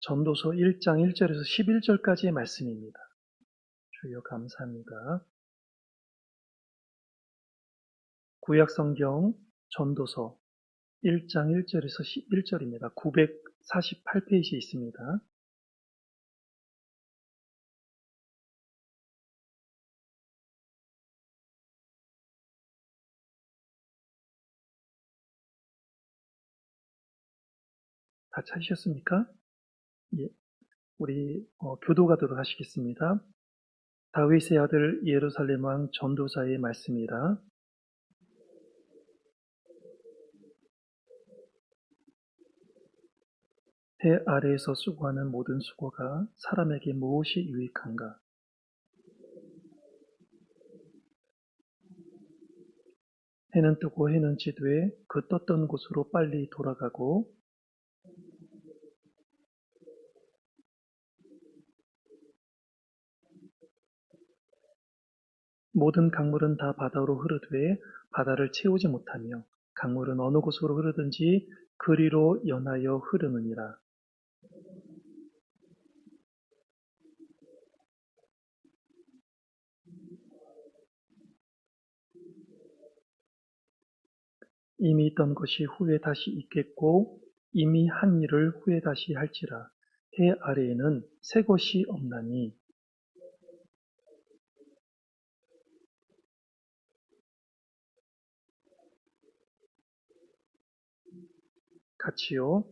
전도서 1장 1절에서 11절까지의 말씀입니다. 주여 감사합니다. 구약성경 전도서 1장 1절에서 11절입니다. 948페이지에 있습니다. 다 찾으셨습니까? 예, 우리 교도가도록 하시겠습니다. 다윗의 아들 예루살렘 왕 전도사의 말씀이라. 해 아래에서 수고하는 모든 수고가 사람에게 무엇이 유익한가? 해는 뜨고 해는 지되 그 떴던 곳으로 빨리 돌아가고 모든 강물은 다 바다로 흐르되 바다를 채우지 못하며 강물은 어느 곳으로 흐르든지 그리로 연하여 흐르느니라. 이미 있던 것이 후에 다시 있겠고 이미 한 일을 후에 다시 할지라. 해 아래에는 새 것이 없나니. 같이요.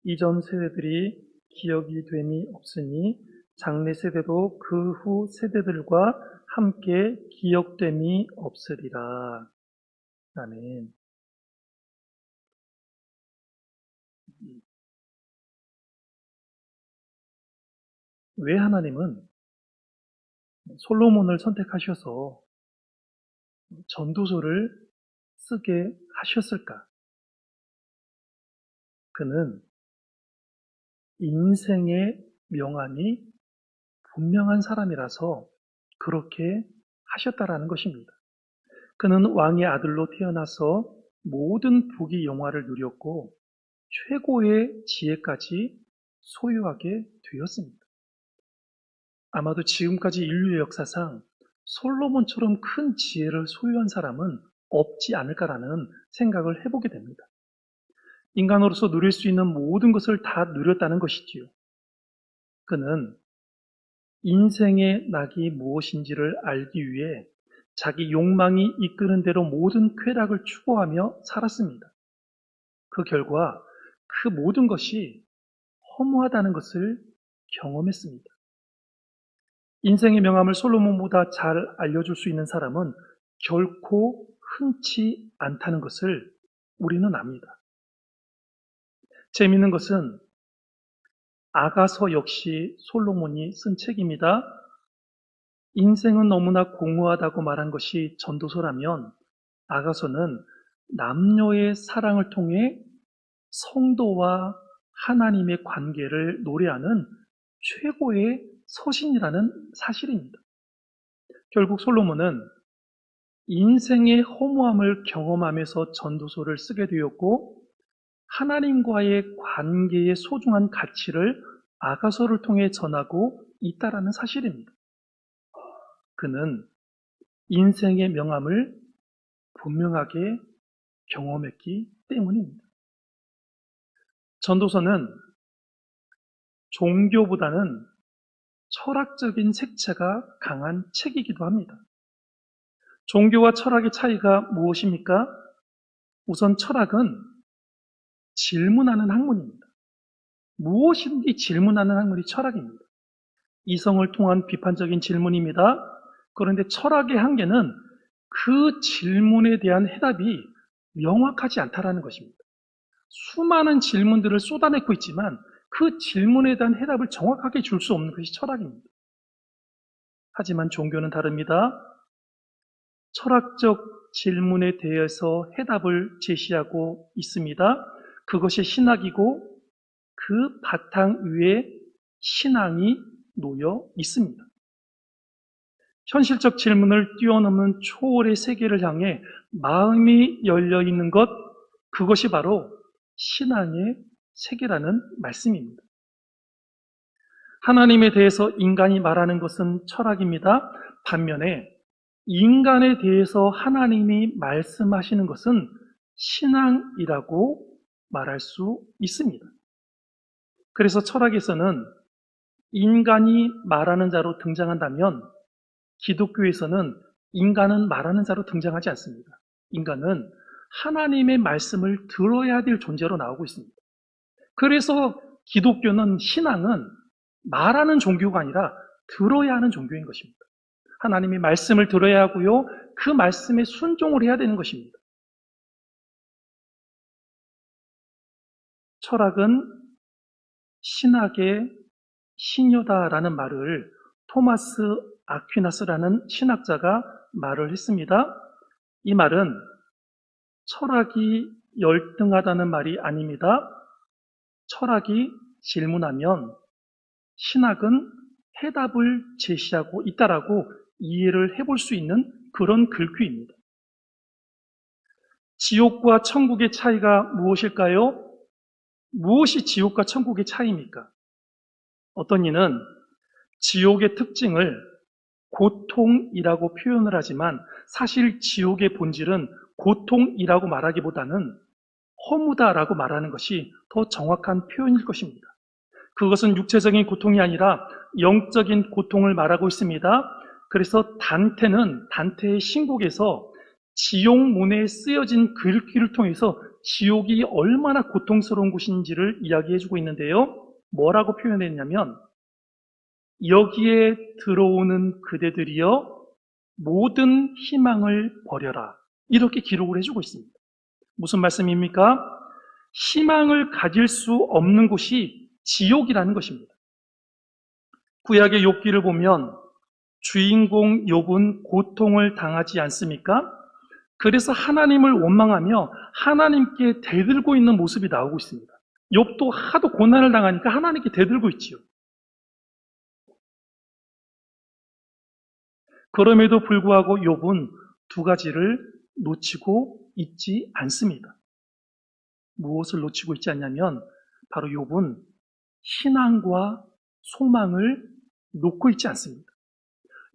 이전 세대들이 기억이 됨이 없으니 장래 세대도 그 후 세대들과 함께 기억됨이 없으리라. 아멘. 왜 하나님은 솔로몬을 선택하셔서 전도서를 쓰게 하셨을까? 그는 인생의 명암이 분명한 사람이라서 그렇게 하셨다라는 것입니다. 그는 왕의 아들로 태어나서 모든 부귀 영화를 누렸고 최고의 지혜까지 소유하게 되었습니다. 아마도 지금까지 인류의 역사상 솔로몬처럼 큰 지혜를 소유한 사람은 없지 않을까라는 생각을 해보게 됩니다. 인간으로서 누릴 수 있는 모든 것을 다 누렸다는 것이지요. 그는 인생의 낙이 무엇인지를 알기 위해 자기 욕망이 이끄는 대로 모든 쾌락을 추구하며 살았습니다. 그 결과 그 모든 것이 허무하다는 것을 경험했습니다. 인생의 명암을 솔로몬보다 잘 알려줄 수 있는 사람은 결코 흔치 않다는 것을 우리는 압니다. 재미있는 것은 아가서 역시 솔로몬이 쓴 책입니다. 인생은 너무나 공허하다고 말한 것이 전도서라면 아가서는 남녀의 사랑을 통해 성도와 하나님의 관계를 노래하는 최고의 서신이라는 사실입니다. 결국 솔로몬은 인생의 허무함을 경험하면서 전도서를 쓰게 되었고 하나님과의 관계의 소중한 가치를 아가서를 통해 전하고 있다라는 사실입니다. 그는 인생의 명암을 분명하게 경험했기 때문입니다. 전도서는 종교보다는 철학적인 색채가 강한 책이기도 합니다. 종교와 철학의 차이가 무엇입니까? 우선 철학은 질문하는 학문입니다. 무엇인지 질문하는 학문이 철학입니다. 이성을 통한 비판적인 질문입니다. 그런데 철학의 한계는 그 질문에 대한 해답이 명확하지 않다라는 것입니다. 수많은 질문들을 쏟아내고 있지만 그 질문에 대한 해답을 정확하게 줄 수 없는 것이 철학입니다. 하지만 종교는 다릅니다. 철학적 질문에 대해서 해답을 제시하고 있습니다. 그것이 신학이고 그 바탕 위에 신앙이 놓여 있습니다. 현실적 질문을 뛰어넘는 초월의 세계를 향해 마음이 열려 있는 것, 그것이 바로 신앙의 세계라는 말씀입니다. 하나님에 대해서 인간이 말하는 것은 철학입니다. 반면에 인간에 대해서 하나님이 말씀하시는 것은 신앙이라고 말할 수 있습니다. 그래서 철학에서는 인간이 말하는 자로 등장한다면 기독교에서는 인간은 말하는 자로 등장하지 않습니다. 인간은 하나님의 말씀을 들어야 될 존재로 나오고 있습니다. 그래서 기독교는, 신앙은 말하는 종교가 아니라 들어야 하는 종교인 것입니다. 하나님의 말씀을 들어야 하고요, 그 말씀에 순종을 해야 되는 것입니다. 철학은 신학의 신유다라는 말을 토마스 아퀴나스라는 신학자가 말을 했습니다. 이 말은 철학이 열등하다는 말이 아닙니다. 철학이 질문하면 신학은 해답을 제시하고 있다라고 이해를 해볼 수 있는 그런 글귀입니다. 지옥과 천국의 차이가 무엇일까요? 무엇이 지옥과 천국의 차이입니까? 어떤 이는 지옥의 특징을 고통이라고 표현을 하지만 사실 지옥의 본질은 고통이라고 말하기보다는 허무다라고 말하는 것이 더 정확한 표현일 것입니다. 그것은 육체적인 고통이 아니라 영적인 고통을 말하고 있습니다. 그래서 단테의 신곡에서 지옥문에 쓰여진 글귀를 통해서 지옥이 얼마나 고통스러운 곳인지를 이야기해주고 있는데요. 뭐라고 표현했냐면, 여기에 들어오는 그대들이여 모든 희망을 버려라, 이렇게 기록을 해주고 있습니다. 무슨 말씀입니까? 희망을 가질 수 없는 곳이 지옥이라는 것입니다. 구약의 욥기를 보면 주인공 욥은 고통을 당하지 않습니까? 그래서 하나님을 원망하며 하나님께 대들고 있는 모습이 나오고 있습니다. 욥도 하도 고난을 당하니까 하나님께 대들고 있지요. 그럼에도 불구하고 욥은 두 가지를 놓치고 있지 않습니다. 무엇을 놓치고 있지 않냐면 바로 욥은 신앙과 소망을 놓고 있지 않습니다.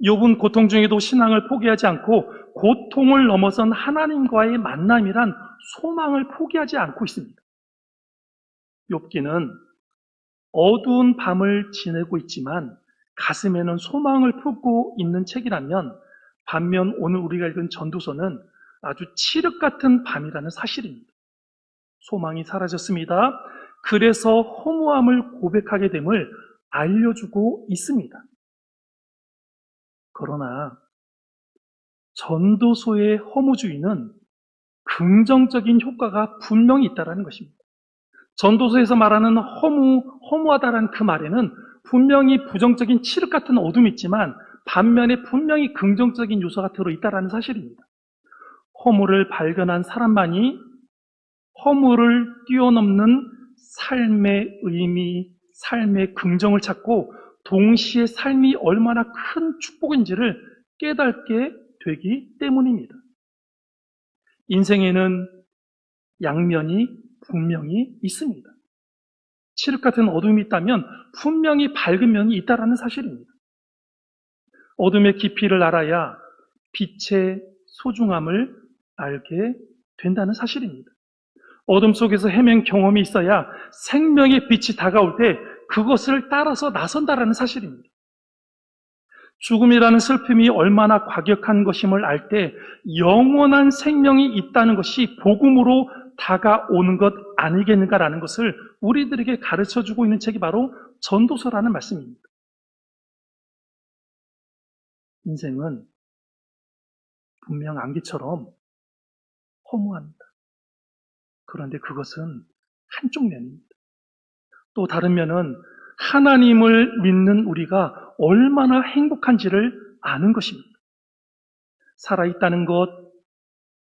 욥은 고통 중에도 신앙을 포기하지 않고 고통을 넘어선 하나님과의 만남이란 소망을 포기하지 않고 있습니다. 욥기는 어두운 밤을 지내고 있지만 가슴에는 소망을 품고 있는 책이라면, 반면 오늘 우리가 읽은 전도서는 아주 칠흑 같은 밤이라는 사실입니다. 소망이 사라졌습니다. 그래서 허무함을 고백하게 됨을 알려주고 있습니다. 그러나 전도서의 허무주의는 긍정적인 효과가 분명히 있다는 것입니다. 전도서에서 말하는 허무하다라는 그 말에는 분명히 부정적인 칠흑 같은 어둠이 있지만 반면에 분명히 긍정적인 요소가 들어있다는 사실입니다. 허무를 발견한 사람만이 허무를 뛰어넘는 삶의 의미, 삶의 긍정을 찾고 동시에 삶이 얼마나 큰 축복인지를 깨닫게 되기 때문입니다. 인생에는 양면이 분명히 있습니다. 칠흑 같은 어둠이 있다면 분명히 밝은 면이 있다는 사실입니다. 어둠의 깊이를 알아야 빛의 소중함을 알게 된다는 사실입니다. 어둠 속에서 헤맨 경험이 있어야 생명의 빛이 다가올 때 그것을 따라서 나선다라는 사실입니다. 죽음이라는 슬픔이 얼마나 과격한 것임을 알 때 영원한 생명이 있다는 것이 복음으로 다가오는 것 아니겠는가라는 것을 우리들에게 가르쳐주고 있는 책이 바로 전도서라는 말씀입니다. 인생은 분명 안개처럼 허무합니다. 그런데 그것은 한쪽 면입니다. 또 다른 면은 하나님을 믿는 우리가 얼마나 행복한지를 아는 것입니다. 살아있다는 것,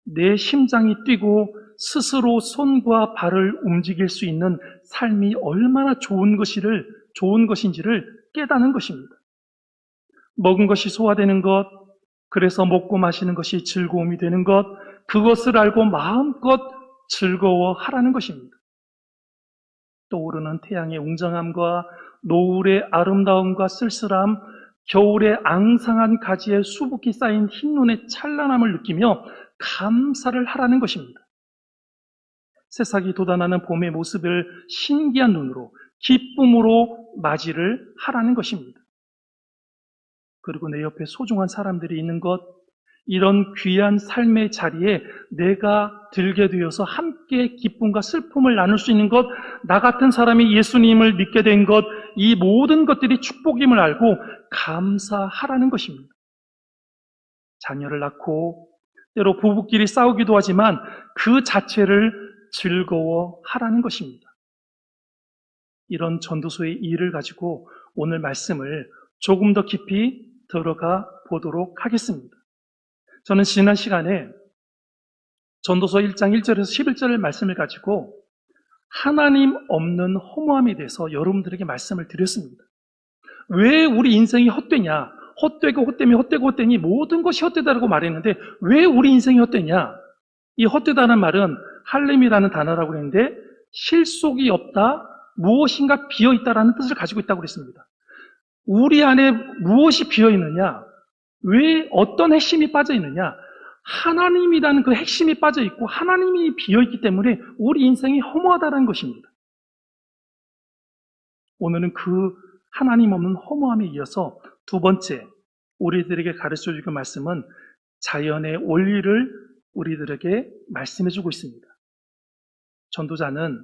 내 심장이 뛰고 스스로 손과 발을 움직일 수 있는 삶이 얼마나 좋은 것인지를 깨닫는 것입니다. 먹은 것이 소화되는 것, 그래서 먹고 마시는 것이 즐거움이 되는 것, 그것을 알고 마음껏 즐거워하라는 것입니다. 떠오르는 태양의 웅장함과 노을의 아름다움과 쓸쓸함, 겨울의 앙상한 가지에 수북히 쌓인 흰눈의 찬란함을 느끼며 감사를 하라는 것입니다. 새싹이 돋아나는 봄의 모습을 신기한 눈으로, 기쁨으로 맞이를 하라는 것입니다. 그리고 내 옆에 소중한 사람들이 있는 것, 이런 귀한 삶의 자리에 내가 들게 되어서 함께 기쁨과 슬픔을 나눌 수 있는 것, 나 같은 사람이 예수님을 믿게 된 것, 이 모든 것들이 축복임을 알고 감사하라는 것입니다. 자녀를 낳고 때로 부부끼리 싸우기도 하지만 그 자체를 즐거워하라는 것입니다. 이런 전도서의 일을 가지고 오늘 말씀을 조금 더 깊이 들어가 보도록 하겠습니다. 저는 지난 시간에 전도서 1장 1절에서 11절의 말씀을 가지고 하나님 없는 허무함에 대해서 여러분들에게 말씀을 드렸습니다. 왜 우리 인생이 헛되냐? 헛되고 헛되며 헛되고 헛되니 모든 것이 헛되다라고 말했는데 왜 우리 인생이 헛되냐? 이 헛되다는 말은 할렘이라는 단어라고 했는데 실속이 없다, 무엇인가 비어있다라는 뜻을 가지고 있다고 그랬습니다. 우리 안에 무엇이 비어있느냐? 왜 어떤 핵심이 빠져있느냐? 하나님이라는 그 핵심이 빠져있고 하나님이 비어있기 때문에 우리 인생이 허무하다는 것입니다. 오늘은 그 하나님 없는 허무함에 이어서 두 번째 우리들에게 가르쳐주는 말씀은 자연의 원리를 우리들에게 말씀해주고 있습니다. 전도자는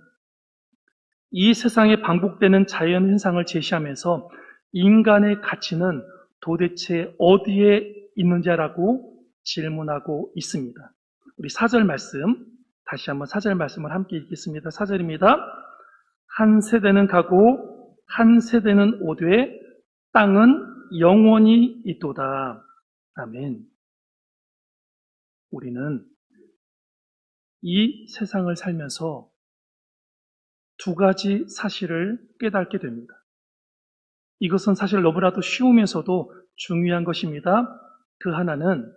이 세상에 반복되는 자연 현상을 제시하면서 인간의 가치는 도대체 어디에 있는지라고 질문하고 있습니다. 우리 4절 말씀, 다시 한번 4절 말씀을 함께 읽겠습니다. 4절입니다. 한 세대는 가고 한 세대는 오되 땅은 영원히 있도다. 아멘. 우리는 이 세상을 살면서 두 가지 사실을 깨닫게 됩니다. 이것은 사실 너무나도 쉬우면서도 중요한 것입니다. 그 하나는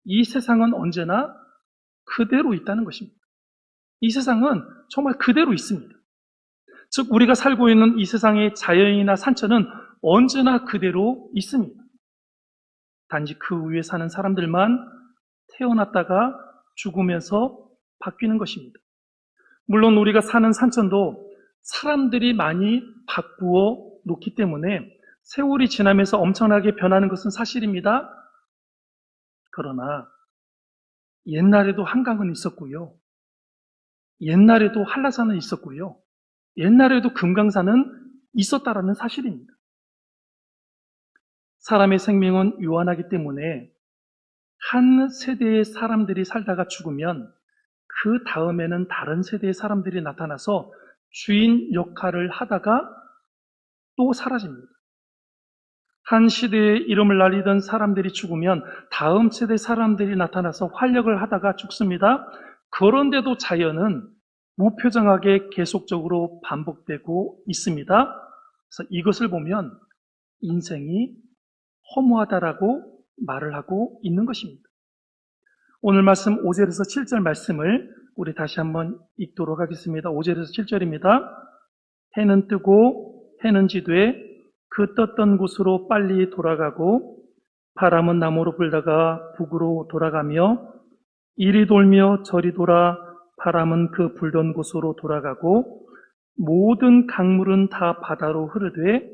이 세상은 언제나 그대로 있다는 것입니다. 이 세상은 정말 그대로 있습니다. 즉 우리가 살고 있는 이 세상의 자연이나 산천은 언제나 그대로 있습니다. 단지 그 위에 사는 사람들만 태어났다가 죽으면서 바뀌는 것입니다. 물론 우리가 사는 산천도 사람들이 많이 바꾸어 놓기 때문에 세월이 지나면서 엄청나게 변하는 것은 사실입니다. 그러나 옛날에도 한강은 있었고요. 옛날에도 한라산은 있었고요. 옛날에도 금강산은 있었다라는 사실입니다. 사람의 생명은 유한하기 때문에 한 세대의 사람들이 살다가 죽으면 그 다음에는 다른 세대의 사람들이 나타나서 주인 역할을 하다가 또 사라집니다. 한 시대의 이름을 날리던 사람들이 죽으면 다음 세대 사람들이 나타나서 활약을 하다가 죽습니다. 그런데도 자연은 무표정하게 계속적으로 반복되고 있습니다. 그래서 이것을 보면 인생이 허무하다라고 말을 하고 있는 것입니다. 오늘 말씀 5절에서 7절 말씀을 우리 다시 한번 읽도록 하겠습니다. 5절에서 7절입니다. 해는 뜨고 해는 지되 그 떴던 곳으로 빨리 돌아가고 바람은 남으로 불다가 북으로 돌아가며 이리 돌며 저리 돌아 바람은 그 불던 곳으로 돌아가고 모든 강물은 다 바다로 흐르되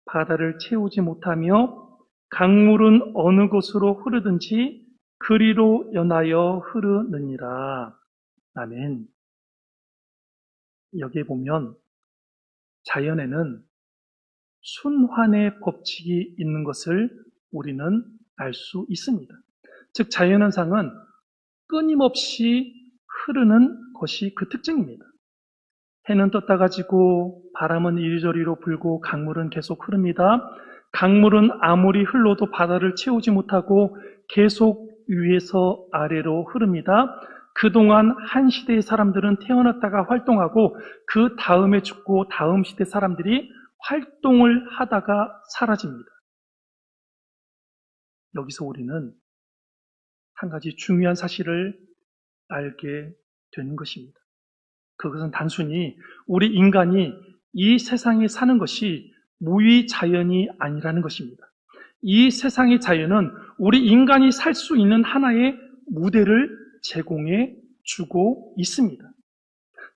바다를 채우지 못하며 강물은 어느 곳으로 흐르든지 그리로 연하여 흐르느니라. 아멘. 여기에 보면 자연에는 순환의 법칙이 있는 것을 우리는 알 수 있습니다. 즉 자연현상은 끊임없이 흐르는 것이 그 특징입니다. 해는 떴다가 지고 바람은 이리저리로 불고 강물은 계속 흐릅니다. 강물은 아무리 흘러도 바다를 채우지 못하고 계속 위에서 아래로 흐릅니다. 그동안 한 시대의 사람들은 태어났다가 활동하고 그 다음에 죽고 다음 시대 사람들이 활동을 하다가 사라집니다. 여기서 우리는 한 가지 중요한 사실을 알게 되는 것입니다. 그것은 단순히 우리 인간이 이 세상에 사는 것이 무의 자연이 아니라는 것입니다. 이 세상의 자연은 우리 인간이 살 수 있는 하나의 무대를 제공해 주고 있습니다.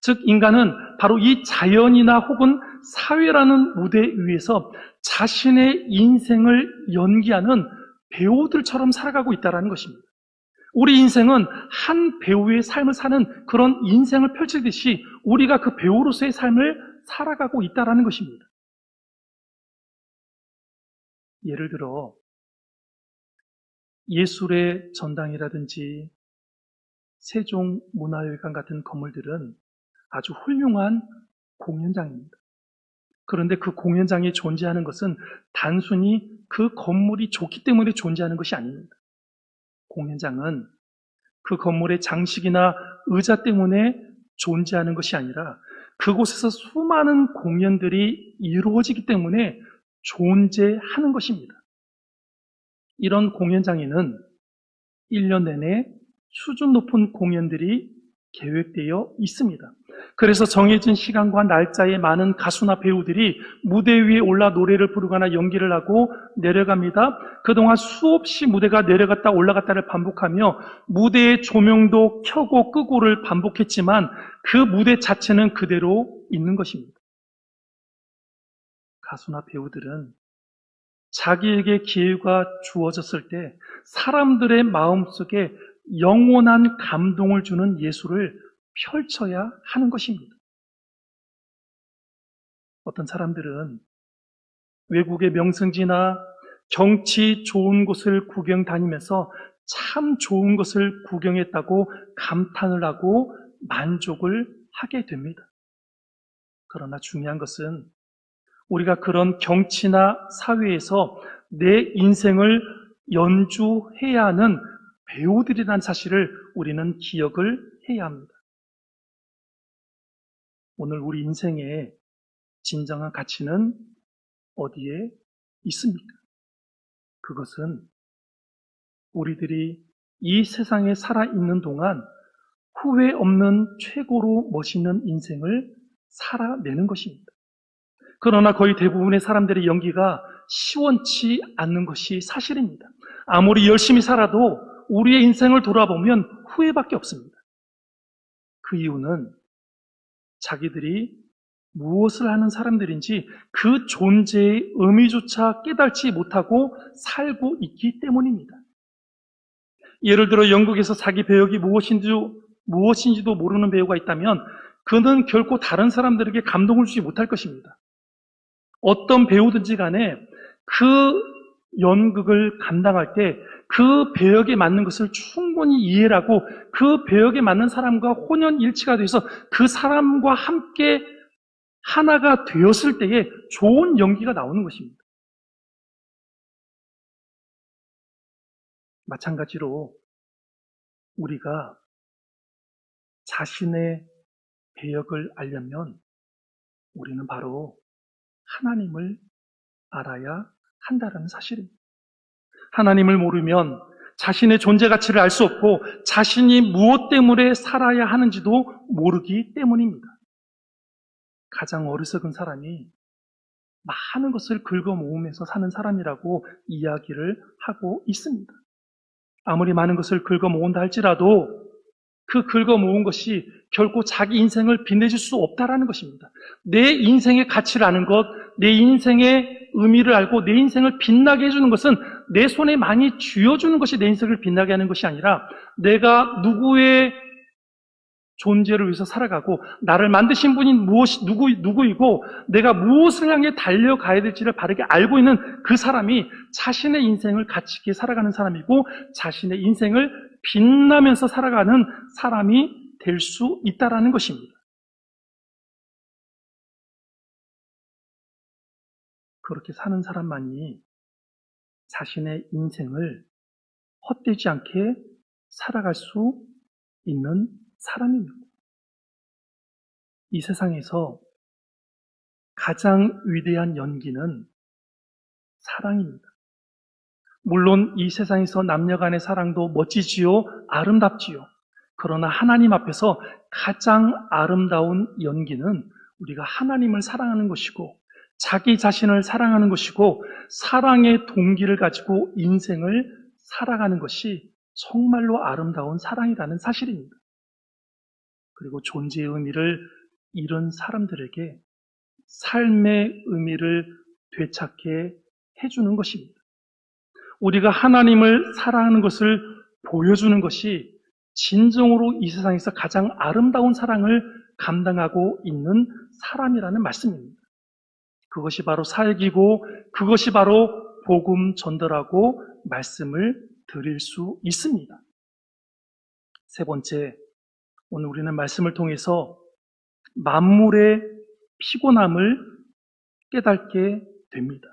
즉 인간은 바로 이 자연이나 혹은 사회라는 무대 위에서 자신의 인생을 연기하는 배우들처럼 살아가고 있다는 것입니다. 우리 인생은 한 배우의 삶을 사는 그런 인생을 펼치듯이 우리가 그 배우로서의 삶을 살아가고 있다는 것입니다. 예를 들어 예술의 전당이라든지 세종문화회관 같은 건물들은 아주 훌륭한 공연장입니다. 그런데 그 공연장이 존재하는 것은 단순히 그 건물이 좋기 때문에 존재하는 것이 아닙니다. 공연장은 그 건물의 장식이나 의자 때문에 존재하는 것이 아니라 그곳에서 수많은 공연들이 이루어지기 때문에 존재하는 것입니다. 이런 공연장에는 1년 내내 수준 높은 공연들이 계획되어 있습니다. 그래서 정해진 시간과 날짜에 많은 가수나 배우들이 무대 위에 올라 노래를 부르거나 연기를 하고 내려갑니다. 그동안 수없이 무대가 내려갔다 올라갔다를 반복하며 무대의 조명도 켜고 끄고를 반복했지만 그 무대 자체는 그대로 있는 것입니다. 가수나 배우들은 자기에게 기회가 주어졌을 때 사람들의 마음속에 영원한 감동을 주는 예술을 펼쳐야 하는 것입니다. 어떤 사람들은 외국의 명승지나 경치 좋은 곳을 구경 다니면서 참 좋은 것을 구경했다고 감탄을 하고 만족을 하게 됩니다. 그러나 중요한 것은 우리가 그런 경치나 사회에서 내 인생을 연주해야 하는 배우들이라는 사실을 우리는 기억을 해야 합니다. 오늘 우리 인생의 진정한 가치는 어디에 있습니까? 그것은 우리들이 이 세상에 살아있는 동안 후회 없는 최고로 멋있는 인생을 살아내는 것입니다. 그러나 거의 대부분의 사람들의 연기가 시원치 않는 것이 사실입니다. 아무리 열심히 살아도 우리의 인생을 돌아보면 후회밖에 없습니다. 그 이유는 자기들이 무엇을 하는 사람들인지 그 존재의 의미조차 깨닫지 못하고 살고 있기 때문입니다. 예를 들어 영국에서 자기 배역이 무엇인지도 모르는 배우가 있다면 그는 결코 다른 사람들에게 감동을 주지 못할 것입니다. 어떤 배우든지 간에 그 연극을 감당할 때 그 배역에 맞는 것을 충분히 이해를 하고 그 배역에 맞는 사람과 혼연일치가 돼서 그 사람과 함께 하나가 되었을 때에 좋은 연기가 나오는 것입니다. 마찬가지로 우리가 자신의 배역을 알려면 우리는 바로 하나님을 알아야 한다는 사실입니다. 하나님을 모르면 자신의 존재 가치를 알 수 없고 자신이 무엇 때문에 살아야 하는지도 모르기 때문입니다. 가장 어리석은 사람이 많은 것을 긁어 모으면서 사는 사람이라고 이야기를 하고 있습니다. 아무리 많은 것을 긁어 모은다 할지라도 그 긁어 모은 것이 결코 자기 인생을 빛내줄 수 없다라는 것입니다. 내 인생의 가치를 아는 것, 내 인생의 의미를 알고 내 인생을 빛나게 해주는 것은 내 손에 많이 쥐어주는 것이 내 인생을 빛나게 하는 것이 아니라 내가 누구의 존재를 위해서 살아가고 나를 만드신 분이 누구이고 내가 무엇을 향해 달려가야 될지를 바르게 알고 있는 그 사람이 자신의 인생을 가치 있게 살아가는 사람이고 자신의 인생을 빛나면서 살아가는 사람이 될 수 있다는 것입니다. 그렇게 사는 사람만이 자신의 인생을 헛되지 않게 살아갈 수 있는 사람입니다. 이 세상에서 가장 위대한 연기는 사랑입니다. 물론 이 세상에서 남녀 간의 사랑도 멋지지요, 아름답지요. 그러나 하나님 앞에서 가장 아름다운 연기는 우리가 하나님을 사랑하는 것이고 자기 자신을 사랑하는 것이고 사랑의 동기를 가지고 인생을 살아가는 것이 정말로 아름다운 사랑이라는 사실입니다. 그리고 존재의 의미를 잃은 사람들에게 삶의 의미를 되찾게 해주는 것입니다. 우리가 하나님을 사랑하는 것을 보여주는 것이 진정으로 이 세상에서 가장 아름다운 사랑을 감당하고 있는 사람이라는 말씀입니다. 그것이 바로 사역이고 그것이 바로 복음 전달하고 말씀을 드릴 수 있습니다. 세 번째, 오늘 우리는 말씀을 통해서 만물의 피곤함을 깨닫게 됩니다.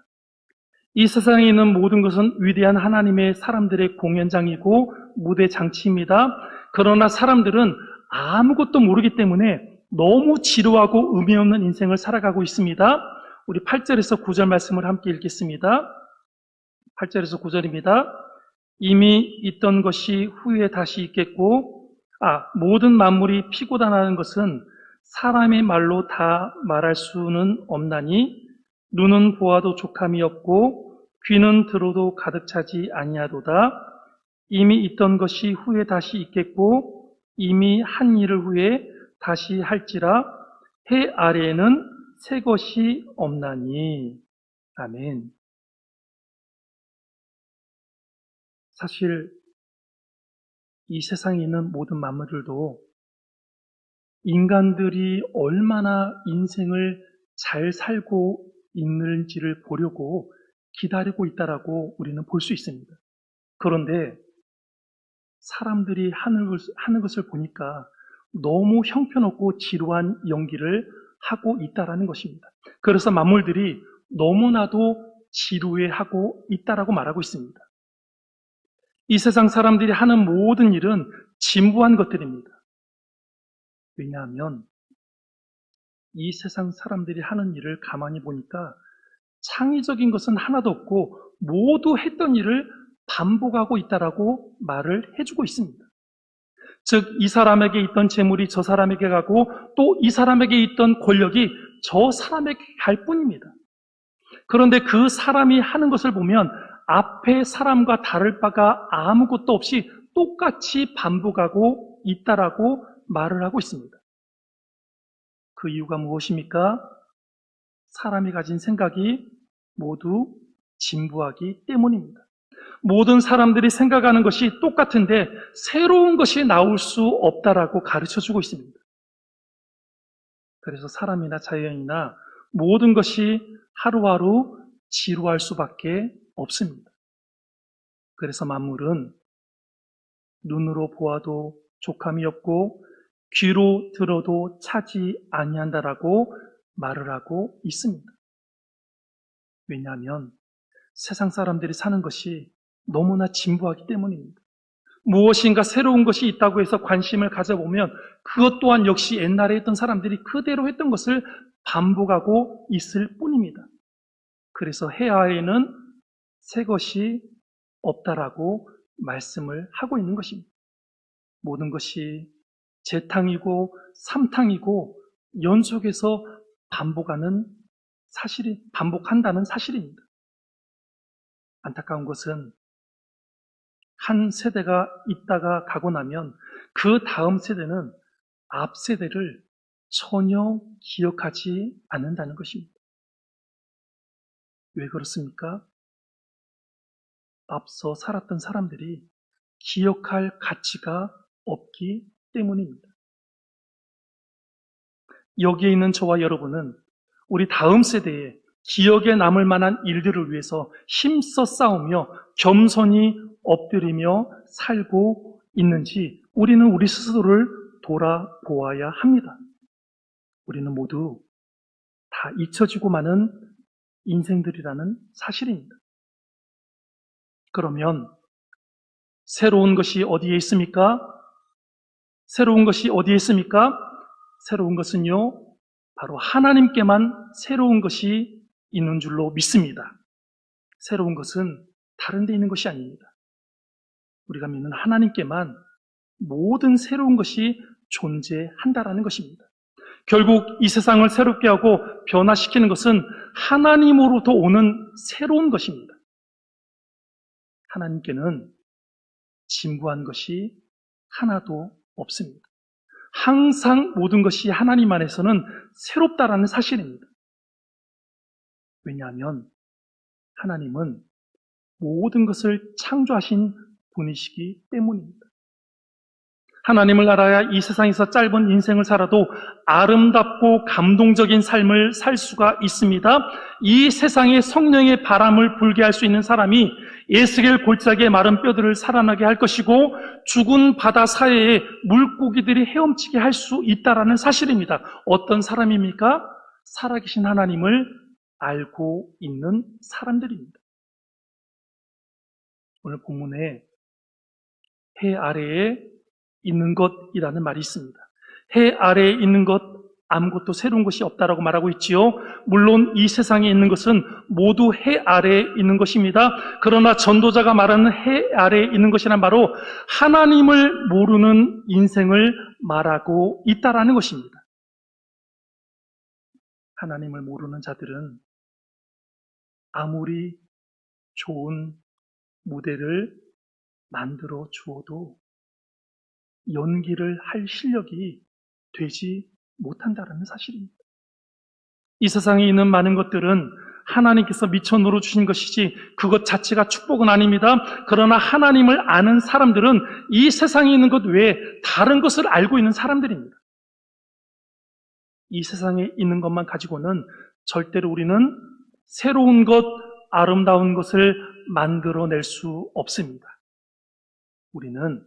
이 세상에 있는 모든 것은 위대한 하나님의 사람들의 공연장이고 무대 장치입니다. 그러나 사람들은 아무것도 모르기 때문에 너무 지루하고 의미 없는 인생을 살아가고 있습니다. 우리 8절에서 9절 말씀을 함께 읽겠습니다. 8절에서 9절입니다. 이미 있던 것이 후에 다시 있겠고 모든 만물이 피고단하는 것은 사람의 말로 다 말할 수는 없나니 눈은 보아도 족함이 없고 귀는 들어도 가득 차지 아니하도다. 이미 있던 것이 후에 다시 있겠고 이미 한 일을 후에 다시 할지라 해 아래에는 새 것이 없나니. 아멘. 사실 이 세상에 있는 모든 만물들도 인간들이 얼마나 인생을 잘 살고 있는지를 보려고 기다리고 있다라고 우리는 볼 수 있습니다. 그런데 사람들이 하는 것을 보니까 너무 형편없고 지루한 연기를 하고 있다라는 것입니다. 그래서 만물들이 너무나도 지루해하고 있다라고 말하고 있습니다. 이 세상 사람들이 하는 모든 일은 진부한 것들입니다. 왜냐하면 이 세상 사람들이 하는 일을 가만히 보니까 창의적인 것은 하나도 없고 모두 했던 일을 반복하고 있다라고 말을 해주고 있습니다. 즉, 이 사람에게 있던 재물이 저 사람에게 가고 또 이 사람에게 있던 권력이 저 사람에게 갈 뿐입니다. 그런데 그 사람이 하는 것을 보면 앞에 사람과 다를 바가 아무것도 없이 똑같이 반복하고 있다라고 말을 하고 있습니다. 그 이유가 무엇입니까? 사람이 가진 생각이 모두 진부하기 때문입니다. 모든 사람들이 생각하는 것이 똑같은데 새로운 것이 나올 수 없다라고 가르쳐주고 있습니다. 그래서 사람이나 자연이나 모든 것이 하루하루 지루할 수밖에 없습니다. 그래서 만물은 눈으로 보아도 족함이 없고 귀로 들어도 차지 아니한다라고 말을 하고 있습니다. 왜냐하면 세상 사람들이 사는 것이 너무나 진부하기 때문입니다. 무엇인가 새로운 것이 있다고 해서 관심을 가져보면 그것 또한 역시 옛날에 했던 사람들이 그대로 했던 것을 반복하고 있을 뿐입니다. 그래서 해 아래에는 새 것이 없다라고 말씀을 하고 있는 것입니다. 모든 것이 재탕이고 삼탕이고 연속해서 반복한다는 사실입니다. 안타까운 것은 한 세대가 있다가 가고 나면 그 다음 세대는 앞 세대를 전혀 기억하지 않는다는 것입니다. 왜 그렇습니까? 앞서 살았던 사람들이 기억할 가치가 없기 때문입니다. 여기에 있는 저와 여러분은 우리 다음 세대에 기억에 남을 만한 일들을 위해서 힘써 싸우며 겸손히 엎드리며 살고 있는지 우리는 우리 스스로를 돌아보아야 합니다. 우리는 모두 다 잊혀지고 마는 인생들이라는 사실입니다. 그러면 새로운 것이 어디에 있습니까? 새로운 것이 어디에 있습니까? 새로운 것은요, 바로 하나님께만 새로운 것이 있는 줄로 믿습니다. 새로운 것은 다른 데 있는 것이 아닙니다. 우리가 믿는 하나님께만 모든 새로운 것이 존재한다라는 것입니다. 결국 이 세상을 새롭게 하고 변화시키는 것은 하나님으로부터 오는 새로운 것입니다. 하나님께는 진부한 것이 하나도 없습니다. 항상 모든 것이 하나님 안에서는 새롭다라는 사실입니다. 왜냐하면 하나님은 모든 것을 창조하신 분이시기 때문입니다. 하나님을 알아야 이 세상에서 짧은 인생을 살아도 아름답고 감동적인 삶을 살 수가 있습니다. 이 세상에 성령의 바람을 불게 할 수 있는 사람이 에스겔 골짜기의 마른 뼈들을 살아나게 할 것이고 죽은 바다 사이에 물고기들이 헤엄치게 할 수 있다라는 사실입니다. 어떤 사람입니까? 살아계신 하나님을 알고 있는 사람들입니다. 오늘 본문에 해 아래에 있는 것이라는 말이 있습니다. 해 아래에 있는 것 아무것도 새로운 것이 없다라고 말하고 있지요. 물론 이 세상에 있는 것은 모두 해 아래에 있는 것입니다. 그러나 전도자가 말하는 해 아래에 있는 것이란 바로 하나님을 모르는 인생을 말하고 있다라는 것입니다. 하나님을 모르는 자들은 아무리 좋은 무대를 만들어 주어도 연기를 할 실력이 되지 못한다는 사실입니다. 이 세상에 있는 많은 것들은 하나님께서 미처 누려주신 것이지 그것 자체가 축복은 아닙니다. 그러나 하나님을 아는 사람들은 이 세상에 있는 것 외에 다른 것을 알고 있는 사람들입니다. 이 세상에 있는 것만 가지고는 절대로 우리는 새로운 것, 아름다운 것을 만들어낼 수 없습니다. 우리는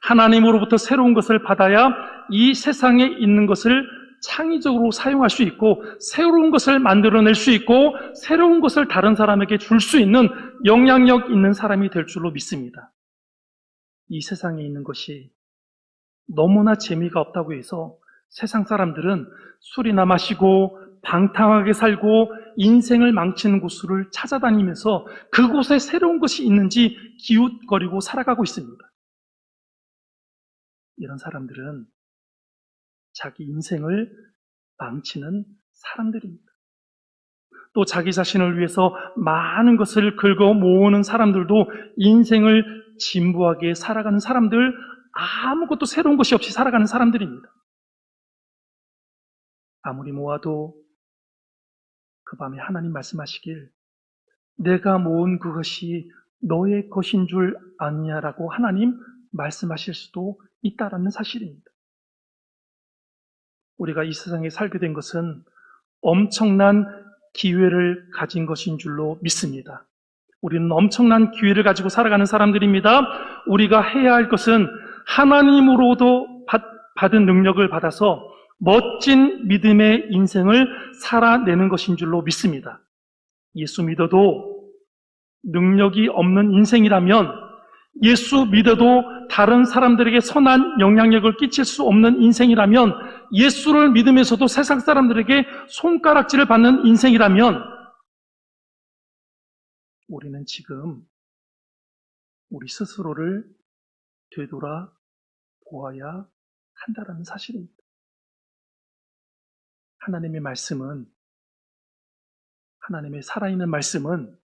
하나님으로부터 새로운 것을 받아야 이 세상에 있는 것을 창의적으로 사용할 수 있고 새로운 것을 만들어낼 수 있고 새로운 것을 다른 사람에게 줄 수 있는 영향력 있는 사람이 될 줄로 믿습니다. 이 세상에 있는 것이 너무나 재미가 없다고 해서 세상 사람들은 술이나 마시고 방탕하게 살고 인생을 망치는 곳을 찾아다니면서 그곳에 새로운 것이 있는지 기웃거리고 살아가고 있습니다. 이런 사람들은 자기 인생을 망치는 사람들입니다. 또 자기 자신을 위해서 많은 것을 긁어 모으는 사람들도 인생을 진부하게 살아가는 사람들, 아무것도 새로운 것이 없이 살아가는 사람들입니다. 아무리 모아도 그 밤에 하나님 말씀하시길 내가 모은 그것이 너의 것인 줄 아느냐라고 하나님 말씀하실 수도 있다라는 사실입니다. 우리가 이 세상에 살게 된 것은 엄청난 기회를 가진 것인 줄로 믿습니다. 우리는 엄청난 기회를 가지고 살아가는 사람들입니다. 우리가 해야 할 것은 하나님으로도 받은 능력을 받아서 멋진 믿음의 인생을 살아내는 것인 줄로 믿습니다. 예수 믿어도 능력이 없는 인생이라면 예수 믿어도 다른 사람들에게 선한 영향력을 끼칠 수 없는 인생이라면 예수를 믿으면서도 세상 사람들에게 손가락질을 받는 인생이라면 우리는 지금 우리 스스로를 되돌아 보아야 한다는 사실입니다. 하나님의 말씀은, 하나님의 살아있는 말씀은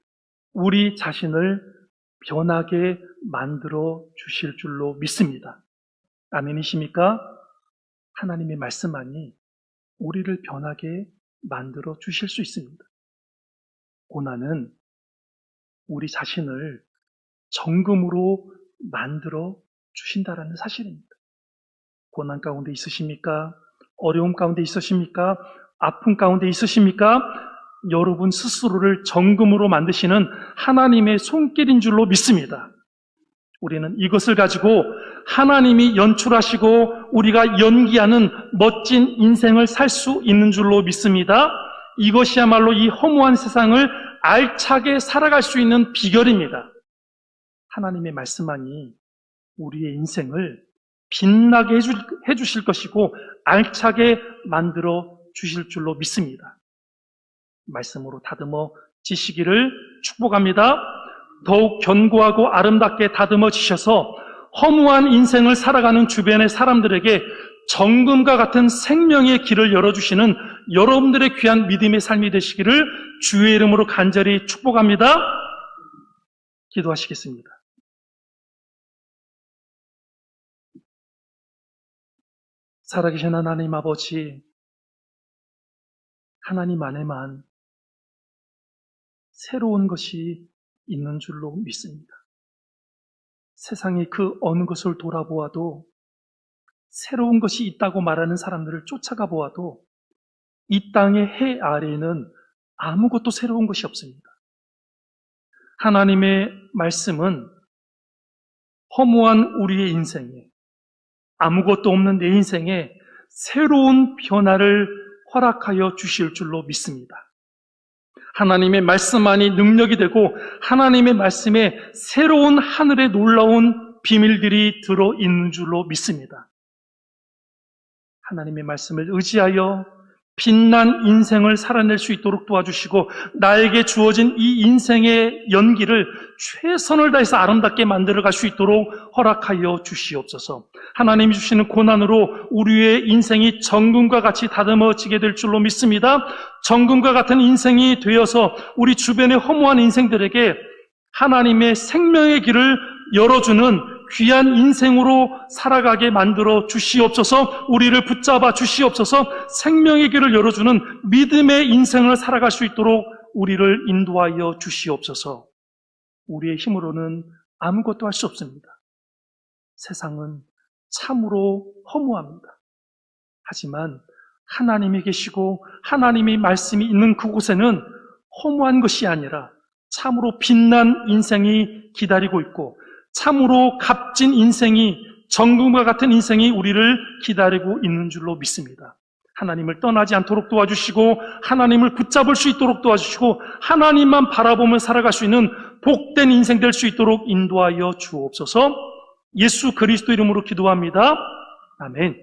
우리 자신을 변하게 만들어 주실 줄로 믿습니다. 아멘이십니까? 하나님의 말씀만이 우리를 변하게 만들어 주실 수 있습니다. 고난은 우리 자신을 정금으로 만들어 주신다라는 사실입니다. 고난 가운데 있으십니까? 어려움 가운데 있으십니까? 아픔 가운데 있으십니까? 여러분 스스로를 정금으로 만드시는 하나님의 손길인 줄로 믿습니다. 우리는 이것을 가지고 하나님이 연출하시고 우리가 연기하는 멋진 인생을 살 수 있는 줄로 믿습니다. 이것이야말로 이 허무한 세상을 알차게 살아갈 수 있는 비결입니다. 하나님의 말씀만이 우리의 인생을 빛나게 해주실 것이고 알차게 만들어 주실 줄로 믿습니다. 말씀으로 다듬어 지시기를 축복합니다. 더욱 견고하고 아름답게 다듬어 지셔서 허무한 인생을 살아가는 주변의 사람들에게 정금과 같은 생명의 길을 열어주시는 여러분들의 귀한 믿음의 삶이 되시기를 주의 이름으로 간절히 축복합니다. 기도하시겠습니다. 살아계신 하나님 아버지, 하나님 안에만 새로운 것이 있는 줄로 믿습니다. 세상이 그 어느 것을 돌아보아도 새로운 것이 있다고 말하는 사람들을 쫓아가 보아도 이 땅의 해 아래에는 아무것도 새로운 것이 없습니다. 하나님의 말씀은 허무한 우리의 인생에, 아무것도 없는 내 인생에 새로운 변화를 허락하여 주실 줄로 믿습니다. 하나님의 말씀만이 능력이 되고 하나님의 말씀에 새로운 하늘의 놀라운 비밀들이 들어있는 줄로 믿습니다. 하나님의 말씀을 의지하여 빛난 인생을 살아낼 수 있도록 도와주시고 나에게 주어진 이 인생의 연기를 최선을 다해서 아름답게 만들어갈 수 있도록 허락하여 주시옵소서. 하나님이 주시는 고난으로 우리의 인생이 정금과 같이 다듬어지게 될 줄로 믿습니다. 정금과 같은 인생이 되어서 우리 주변의 허무한 인생들에게 하나님의 생명의 길을 열어주는 귀한 인생으로 살아가게 만들어 주시옵소서. 우리를 붙잡아 주시옵소서. 생명의 길을 열어주는 믿음의 인생을 살아갈 수 있도록 우리를 인도하여 주시옵소서. 우리의 힘으로는 아무것도 할 수 없습니다. 세상은 참으로 허무합니다. 하지만 하나님이 계시고 하나님의 말씀이 있는 그곳에는 허무한 것이 아니라 참으로 빛난 인생이 기다리고 있고 참으로 값진 인생이, 정금과 같은 인생이 우리를 기다리고 있는 줄로 믿습니다. 하나님을 떠나지 않도록 도와주시고 하나님을 붙잡을 수 있도록 도와주시고 하나님만 바라보며 살아갈 수 있는 복된 인생 될 수 있도록 인도하여 주옵소서. 예수 그리스도 이름으로 기도합니다. 아멘.